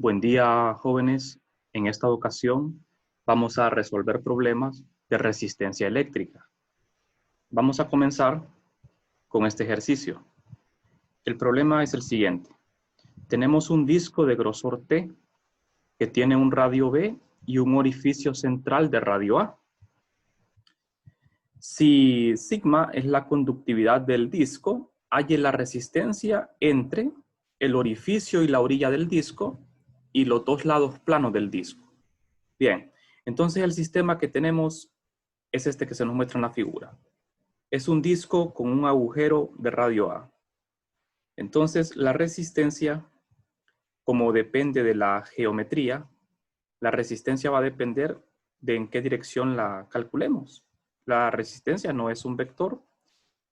Buen día, jóvenes. En esta ocasión vamos a resolver problemas de resistencia eléctrica. Vamos a comenzar con este ejercicio. El problema es el siguiente. Tenemos un disco de grosor T que tiene un radio B y un orificio central de radio A. Si sigma es la conductividad del disco, halle la resistencia entre el orificio y la orilla del disco y los dos lados planos del disco. Bien, entonces el sistema que tenemos es este que se nos muestra en la figura. Es un disco con un agujero de radio A. Entonces la resistencia, como depende de la geometría, la resistencia va a depender de en qué dirección la calculemos. La resistencia no es un vector,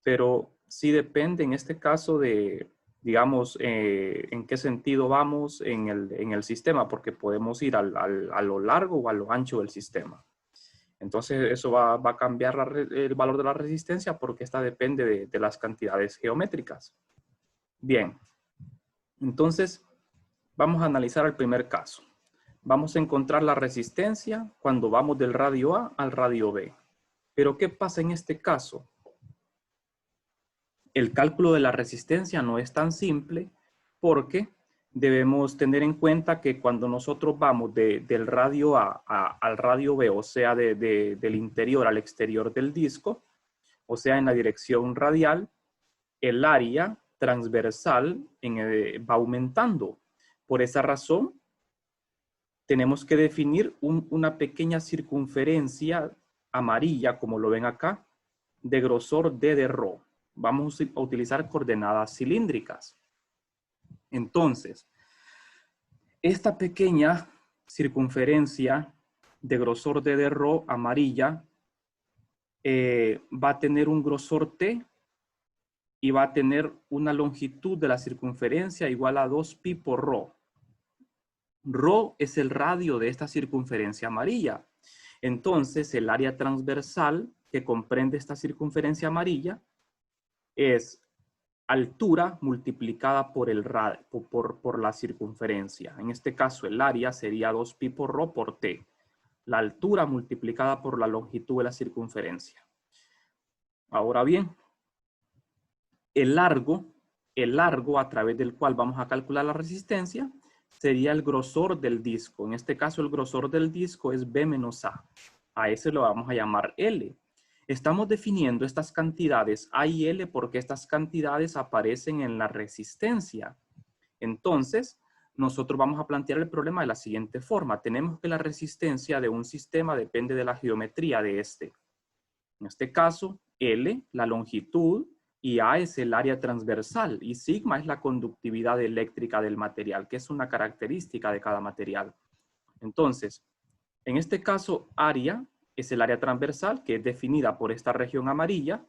pero sí depende en este caso de, digamos, en qué sentido vamos en el sistema, porque podemos ir a lo largo o a lo ancho del sistema. Entonces eso va a cambiar el valor de la resistencia porque esta depende de las cantidades geométricas. Bien, entonces vamos a analizar el primer caso. Vamos a encontrar la resistencia cuando vamos del radio A al radio B. Pero ¿qué pasa en este caso? El cálculo de la resistencia no es tan simple porque debemos tener en cuenta que cuando nosotros vamos del radio A al radio B, o sea, del interior al exterior del disco, o sea, en la dirección radial, el área transversal va aumentando. Por esa razón, tenemos que definir una pequeña circunferencia amarilla, como lo ven acá, de grosor D de ρ. Vamos a utilizar coordenadas cilíndricas. Entonces, esta pequeña circunferencia de grosor D de ρ amarilla va a tener un grosor T y va a tener una longitud de la circunferencia igual a 2pi por ρ. Ρ es el radio de esta circunferencia amarilla. Entonces, el área transversal que comprende esta circunferencia amarilla es altura multiplicada por la circunferencia. En este caso, el área sería 2pi por ρ por T. La altura multiplicada por la longitud de la circunferencia. Ahora bien, el largo a través del cual vamos a calcular la resistencia sería el grosor del disco. En este caso, el grosor del disco es B menos A. A ese lo vamos a llamar L. Estamos definiendo estas cantidades A y L porque estas cantidades aparecen en la resistencia. Entonces, nosotros vamos a plantear el problema de la siguiente forma. Tenemos que la resistencia de un sistema depende de la geometría de este. En este caso, L, la longitud, y A es el área transversal y sigma es la conductividad eléctrica del material, que es una característica de cada material. Entonces, en este caso, área es el área transversal que es definida por esta región amarilla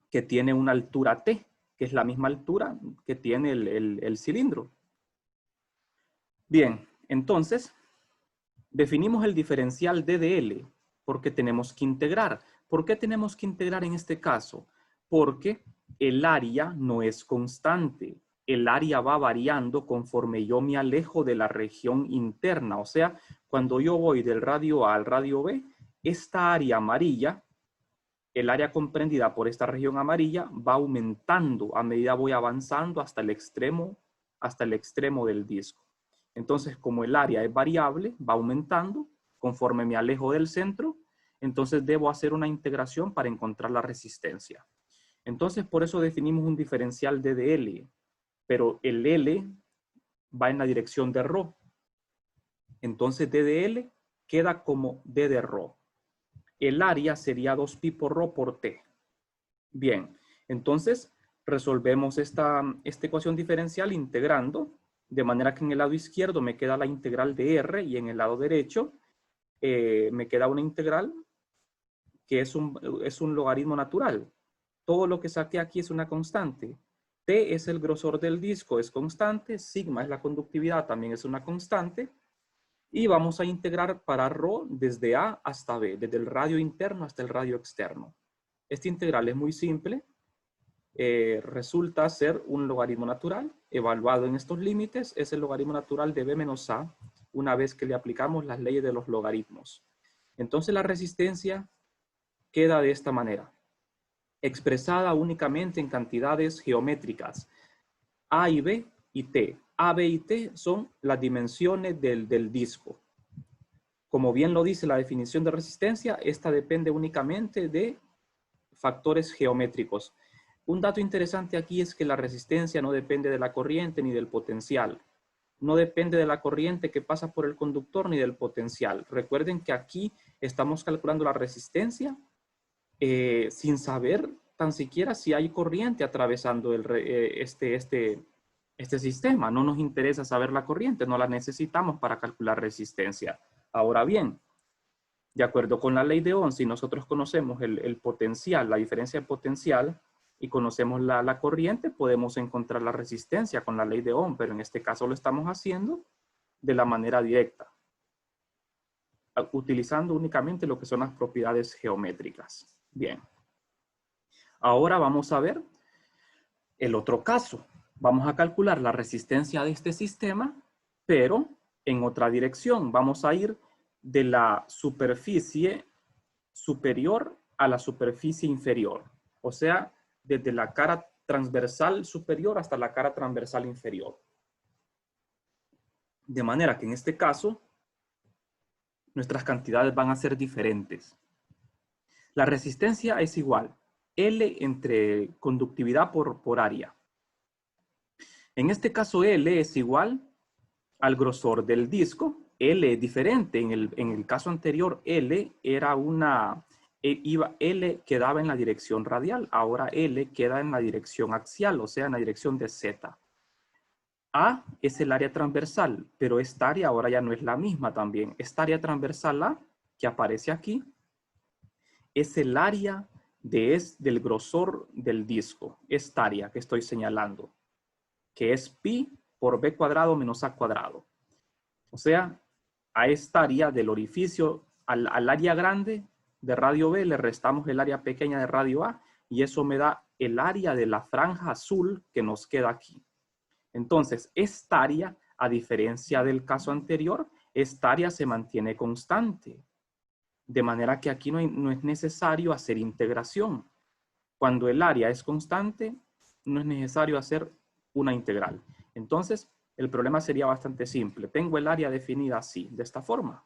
que tiene una altura T, que es la misma altura que tiene el cilindro. Bien, entonces, definimos el diferencial D de L porque tenemos que integrar. ¿Por qué tenemos que integrar en este caso? Porque el área no es constante. El área va variando conforme yo me alejo de la región interna. O sea, cuando yo voy del radio A al radio B, esta área amarilla, el área comprendida por esta región amarilla, va aumentando a medida voy avanzando hasta el extremo del disco. Entonces, como el área es variable, va aumentando conforme me alejo del centro, entonces debo hacer una integración para encontrar la resistencia. Entonces, por eso definimos un diferencial D de L, pero el L va en la dirección de ρ. Entonces, D de L queda como D de ρ. El área sería 2pi por ρ por T. Bien, entonces resolvemos esta ecuación diferencial integrando, de manera que en el lado izquierdo me queda la integral de R y en el lado derecho me queda una integral que es un logaritmo natural. Todo lo que saqué aquí es una constante. T es el grosor del disco, es constante. Sigma es la conductividad, también es una constante. Y vamos a integrar para ρ desde A hasta B, desde el radio interno hasta el radio externo. Esta integral es muy simple. resulta ser un logaritmo natural evaluado en estos límites. Es el logaritmo natural de b menos a una vez que le aplicamos las leyes de los logaritmos. Entonces la resistencia queda de esta manera, expresada únicamente en cantidades geométricas A y B y T. A, B y T son las dimensiones del disco. Como bien lo dice la definición de resistencia, esta depende únicamente de factores geométricos. Un dato interesante aquí es que la resistencia no depende de la corriente ni del potencial. No depende de la corriente que pasa por el conductor ni del potencial. Recuerden que aquí estamos calculando la resistencia sin saber tan siquiera si hay corriente atravesando este sistema. No nos interesa saber la corriente, no la necesitamos para calcular resistencia. Ahora bien, de acuerdo con la ley de Ohm, si nosotros conocemos el potencial, la diferencia de potencial, y conocemos la corriente, podemos encontrar la resistencia con la ley de Ohm, pero en este caso lo estamos haciendo de la manera directa, utilizando únicamente lo que son las propiedades geométricas. Bien. Ahora vamos a ver el otro caso. Vamos a calcular la resistencia de este sistema, pero en otra dirección. Vamos a ir de la superficie superior a la superficie inferior. O sea, desde la cara transversal superior hasta la cara transversal inferior. De manera que en este caso, nuestras cantidades van a ser diferentes. La resistencia es igual, L entre conductividad por área. En este caso, L es igual al grosor del disco. L es diferente. En el caso anterior, L era L quedaba en la dirección radial. Ahora L queda en la dirección axial, o sea, en la dirección de Z. A es el área transversal, pero esta área ahora ya no es la misma también. Esta área transversal A, que aparece aquí, es el área del grosor del disco. Esta área que estoy señalando, que es pi por b cuadrado menos a cuadrado. O sea, a esta área del orificio, al área grande de radio B, le restamos el área pequeña de radio A, y eso me da el área de la franja azul que nos queda aquí. Entonces, esta área, a diferencia del caso anterior, esta área se mantiene constante. De manera que aquí no es necesario hacer integración. Cuando el área es constante, no es necesario hacer una integral. Entonces, el problema sería bastante simple. Tengo el área definida así, de esta forma.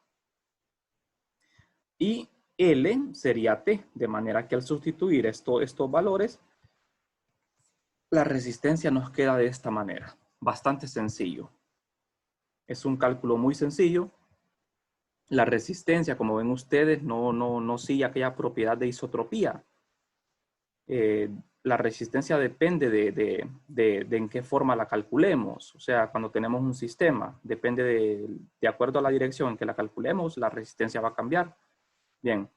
Y L sería T, de manera que al sustituir estos valores, la resistencia nos queda de esta manera. Bastante sencillo. Es un cálculo muy sencillo. La resistencia, como ven ustedes, no sigue aquella propiedad de isotropía. La resistencia depende de en qué forma la calculemos. O sea, cuando tenemos un sistema, depende de acuerdo a la dirección en que la calculemos, la resistencia va a cambiar. Bien,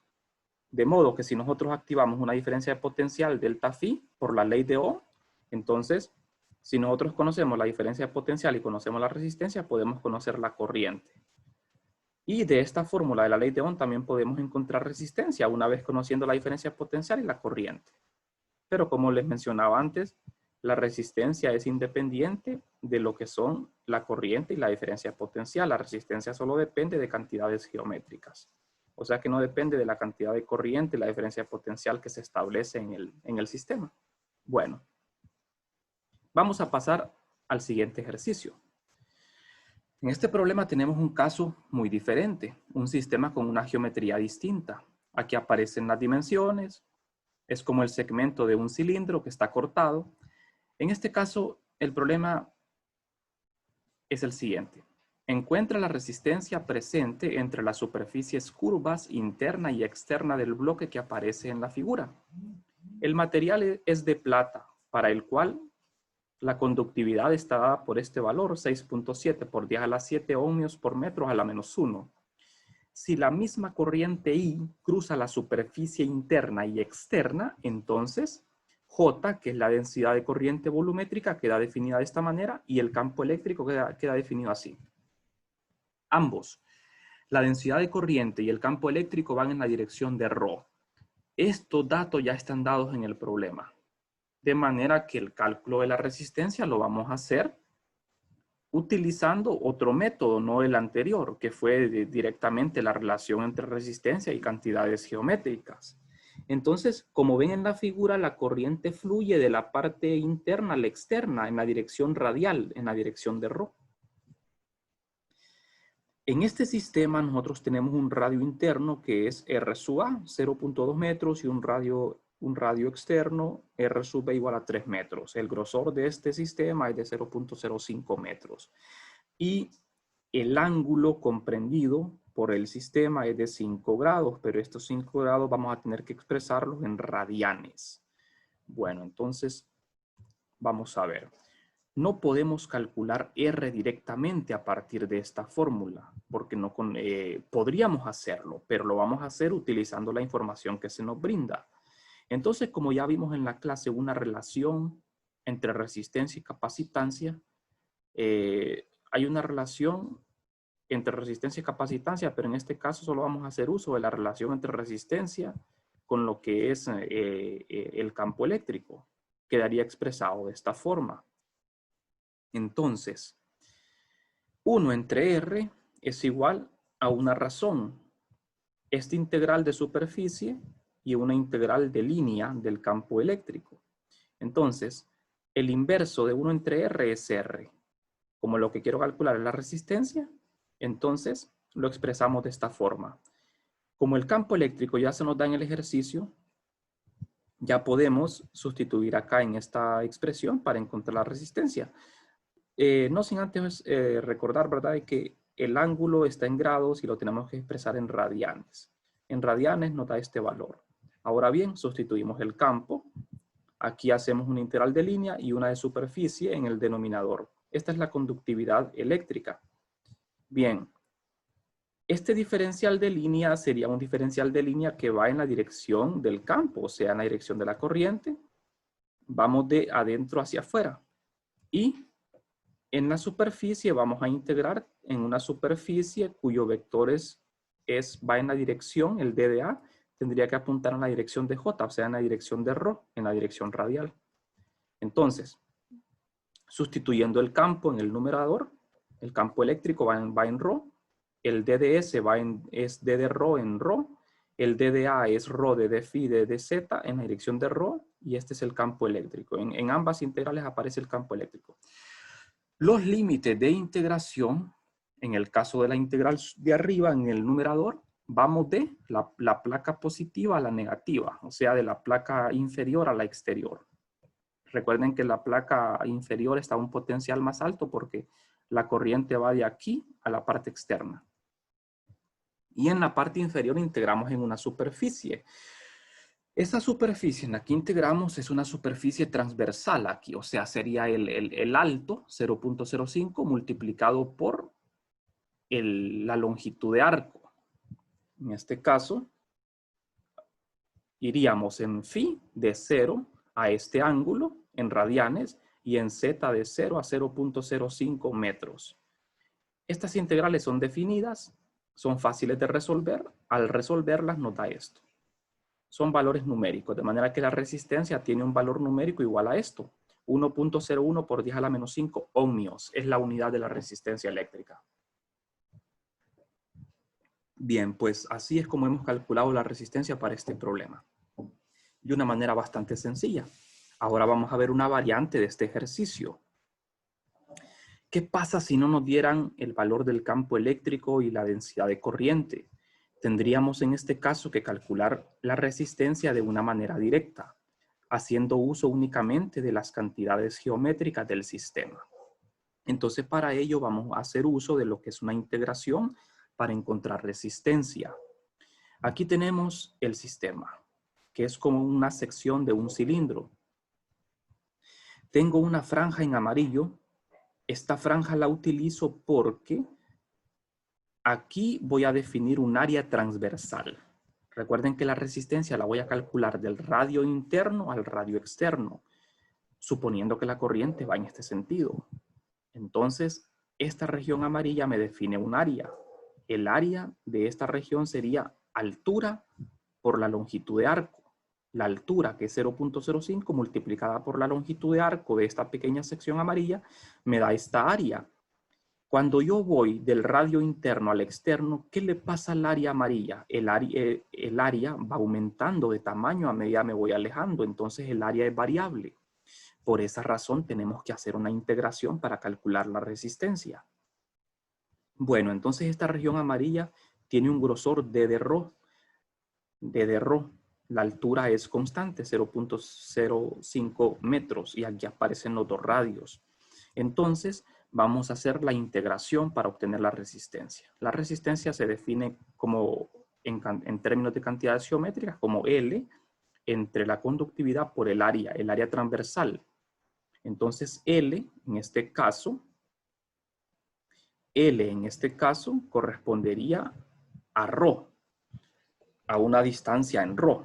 de modo que si nosotros activamos una diferencia de potencial delta phi por la ley de Ohm, entonces, si nosotros conocemos la diferencia de potencial y conocemos la resistencia, podemos conocer la corriente. Y de esta fórmula de la ley de Ohm también podemos encontrar resistencia una vez conociendo la diferencia de potencial y la corriente. Pero como les mencionaba antes, la resistencia es independiente de lo que son la corriente y la diferencia de potencial. La resistencia solo depende de cantidades geométricas. O sea que no depende de la cantidad de corriente y la diferencia de potencial que se establece en el sistema. Bueno, vamos a pasar al siguiente ejercicio. En este problema tenemos un caso muy diferente, un sistema con una geometría distinta. Aquí aparecen las dimensiones, es como el segmento de un cilindro que está cortado. En este caso, el problema es el siguiente. Encuentra la resistencia presente entre las superficies curvas interna y externa del bloque que aparece en la figura. El material es de plata, para el cual la conductividad está dada por este valor, 6.7 por 10 a la 7 ohmios por metro a la menos 1. Si la misma corriente I cruza la superficie interna y externa, entonces J, que es la densidad de corriente volumétrica, queda definida de esta manera y el campo eléctrico queda definido así. Ambos, la densidad de corriente y el campo eléctrico van en la dirección de ρ. Estos datos ya están dados en el problema. De manera que el cálculo de la resistencia lo vamos a hacer utilizando otro método, no el anterior, que fue directamente la relación entre resistencia y cantidades geométricas. Entonces, como ven en la figura, la corriente fluye de la parte interna a la externa en la dirección radial, en la dirección de ρ. En este sistema nosotros tenemos un radio interno que es R sub A, 0.2 metros, y un radio externo, R sub B igual a 3 metros. El grosor de este sistema es de 0.05 metros. Y el ángulo comprendido por el sistema es de 5 grados, pero estos 5 grados vamos a tener que expresarlos en radianes. Bueno, entonces vamos a ver. No podemos calcular R directamente a partir de esta fórmula, porque no podríamos hacerlo, pero lo vamos a hacer utilizando la información que se nos brinda. Entonces, como ya vimos en la clase una relación entre resistencia y capacitancia, hay una relación entre resistencia y capacitancia, pero en este caso solo vamos a hacer uso de la relación entre resistencia con lo que es el campo eléctrico. Quedaría expresado de esta forma. Entonces, 1 entre R es igual a una razón. Esta integral de superficie y una integral de línea del campo eléctrico. Entonces, el inverso de 1 entre R es R. Como lo que quiero calcular es la resistencia, entonces lo expresamos de esta forma. Como el campo eléctrico ya se nos da en el ejercicio, ya podemos sustituir acá en esta expresión para encontrar la resistencia. No sin antes recordar, ¿verdad?, que el ángulo está en grados y lo tenemos que expresar en radianes. En radianes nos da este valor. Ahora bien, sustituimos el campo. Aquí hacemos una integral de línea y una de superficie en el denominador. Esta es la conductividad eléctrica. Bien, este diferencial de línea sería un diferencial de línea que va en la dirección del campo, o sea, en la dirección de la corriente. Vamos de adentro hacia afuera. Y en la superficie vamos a integrar en una superficie cuyo vector va en la dirección, el DDA, tendría que apuntar en la dirección de J, o sea, en la dirección de ρ, en la dirección radial. Entonces, sustituyendo el campo en el numerador, el campo eléctrico va en ρ, el DDS es D de ρ en ρ, el DDA es ρ de d phi de dz en la dirección de ρ, y este es el campo eléctrico. En ambas integrales aparece el campo eléctrico. Los límites de integración, en el caso de la integral de arriba, en el numerador, vamos de la placa positiva a la negativa, o sea, de la placa inferior a la exterior. Recuerden que la placa inferior está a un potencial más alto porque la corriente va de aquí a la parte externa. Y en la parte inferior integramos en una superficie. Esta superficie en la que integramos es una superficie transversal aquí, o sea, sería el alto, 0.05, multiplicado por la longitud de arco. En este caso, iríamos en phi de 0 a este ángulo, en radianes, y en z de 0 a 0.05 metros. Estas integrales son definidas, son fáciles de resolver. Al resolverlas nos da esto. Son valores numéricos, de manera que la resistencia tiene un valor numérico igual a esto. 1.01 por 10 a la menos 5 ohmios es la unidad de la resistencia eléctrica. Bien, pues así es como hemos calculado la resistencia para este problema. De una manera bastante sencilla. Ahora vamos a ver una variante de este ejercicio. ¿Qué pasa si no nos dieran el valor del campo eléctrico y la densidad de corriente? Tendríamos en este caso que calcular la resistencia de una manera directa, haciendo uso únicamente de las cantidades geométricas del sistema. Entonces, para ello vamos a hacer uso de lo que es una integración para encontrar resistencia. Aquí tenemos el sistema, que es como una sección de un cilindro. Tengo una franja en amarillo. Esta franja la utilizo porque aquí voy a definir un área transversal. Recuerden que la resistencia la voy a calcular del radio interno al radio externo, suponiendo que la corriente va en este sentido. Entonces, esta región amarilla me define un área. El área de esta región sería altura por la longitud de arco. la altura, que es 0.05, multiplicada por la longitud de arco de esta pequeña sección amarilla, me da esta área. Cuando yo voy del radio interno al externo, ¿qué le pasa al área amarilla? El área va aumentando de tamaño a medida que me voy alejando, entonces el área es variable. Por esa razón tenemos que hacer una integración para calcular la resistencia. Bueno, entonces esta región amarilla tiene un grosor D de ρ. D de ρ. La altura es constante, 0.05 metros, y aquí aparecen los dos radios. Entonces, vamos a hacer la integración para obtener la resistencia. La resistencia se define como, en términos de cantidades geométricas, como L entre la conductividad por el área transversal. Entonces, L en este caso correspondería a ρ, a una distancia en ρ.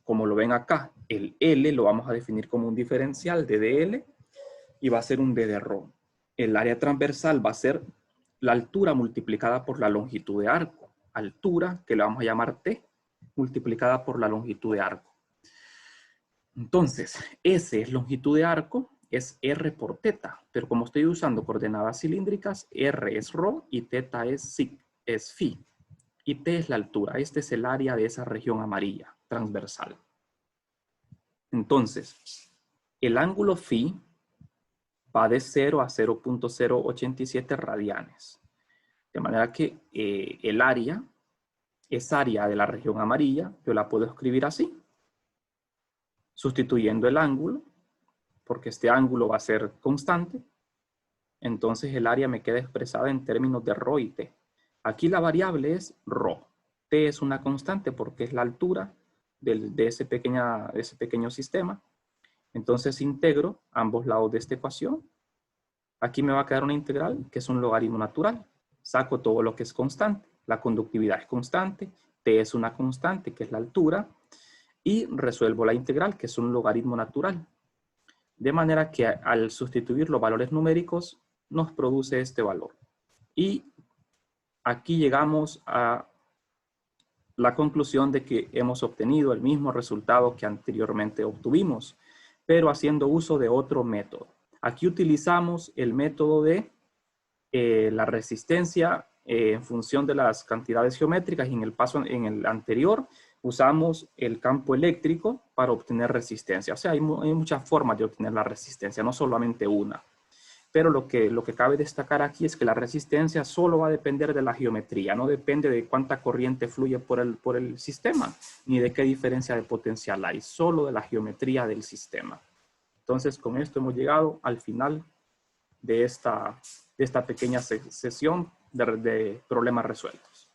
Como lo ven acá, el L lo vamos a definir como un diferencial de dl y va a ser un d de ρ. El área transversal va a ser la altura multiplicada por la longitud de arco. Altura, que le vamos a llamar t, multiplicada por la longitud de arco. Entonces, S es longitud de arco, es R por teta, pero como estoy usando coordenadas cilíndricas, R es ρ y teta es phi. Y T es la altura. Este es el área de esa región amarilla, transversal. Entonces, el ángulo phi va de 0 a 0.087 radianes. De manera que el área, esa área de la región amarilla, yo la puedo escribir así. Sustituyendo el ángulo, porque este ángulo va a ser constante, entonces el área me queda expresada en términos de ρ y t. Aquí la variable es ρ. T es una constante porque es la altura de ese pequeño sistema. Entonces integro ambos lados de esta ecuación. Aquí me va a quedar una integral que es un logaritmo natural. Saco todo lo que es constante. La conductividad es constante. T es una constante que es la altura. Y resuelvo la integral que es un logaritmo natural. De manera que al sustituir los valores numéricos nos produce este valor. Y aquí llegamos a la conclusión de que hemos obtenido el mismo resultado que anteriormente obtuvimos, pero haciendo uso de otro método. Aquí utilizamos el método de la resistencia en función de las cantidades geométricas, y en el anterior usamos el campo eléctrico para obtener resistencia. O sea, hay muchas formas de obtener la resistencia, no solamente una. Pero lo que cabe destacar aquí es que la resistencia solo va a depender de la geometría, no depende de cuánta corriente fluye por el sistema, ni de qué diferencia de potencial hay, solo de la geometría del sistema. Entonces, con esto hemos llegado al final de esta pequeña sesión de problemas resueltos.